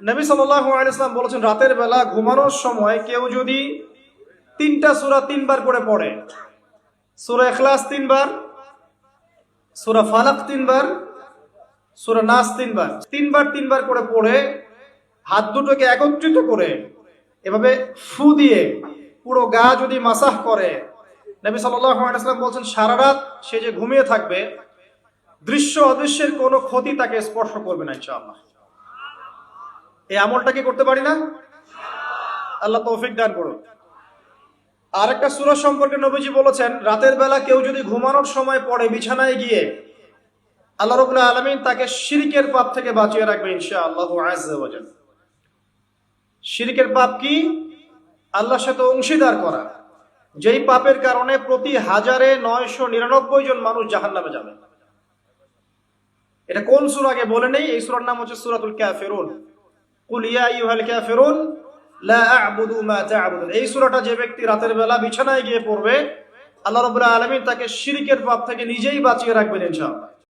নবী সাল্লাল্লাহু আলাইহি ওয়াসাল্লাম বলেছেন, রাতের বেলা ঘুমানোর সময় কেউ যদি 3টা সূরা 3বার করে পড়ে, সূরা ইখলাস 3বার, সূরা ফালাক 3বার, সূরা নাস 3বার, 3বার করে পড়ে হাত দুটোকে একত্রিত করে এভাবে ফু দিয়ে পুরো গা যদি মাসাহ করে, নবী সাল্লাল্লাহু আলাইহি ওয়াসাল্লাম বলছেন সারা রাত সে যে ঘুমিয়ে থাকবে, দৃশ্য অদৃশ্যের কোনো ক্ষতি তাকে স্পর্শ করবে না ইনশাআল্লাহ। এই আমলটা কি করতে পারি না? আল্লাহ তৌফিক দান করুন। আরেকটা সূরা সম্পর্কে নবীজি বলেছেন, রাতের বেলা কেউ যদি ঘুমানোর সময় পড়ে বিছানায় গিয়ে, আল্লাহ রাব্বুল আলামিন তাকে শিরকের পাপ থেকে বাঁচিয়ে রাখবে ইনশাআল্লাহু আযজা ওয়া জাল। শিরকের পাপ কি? আল্লাহর সাথে অংশীদার করা, যেই পাপের কারণে প্রতি 1999 জন মানুষ জাহান্নামে যাবে। এটা কোন সূরা আগে বলে নেই, এই সূরার নাম হচ্ছে সূরাতুল কাফিরুন। কুল ইয়া আইয়ুহাল কাফিরুন লা আ'বুদু মা তা'বুদুন। এই সূরাটা যে ব্যক্তি রাতের বেলা বিছানায় গিয়ে পড়বে, আল্লাহ রাব্বুল আলামিন তাকে শিরকের পাপ থেকে নিজেই বাঁচিয়ে রাখবেন ইনশাআল্লাহ।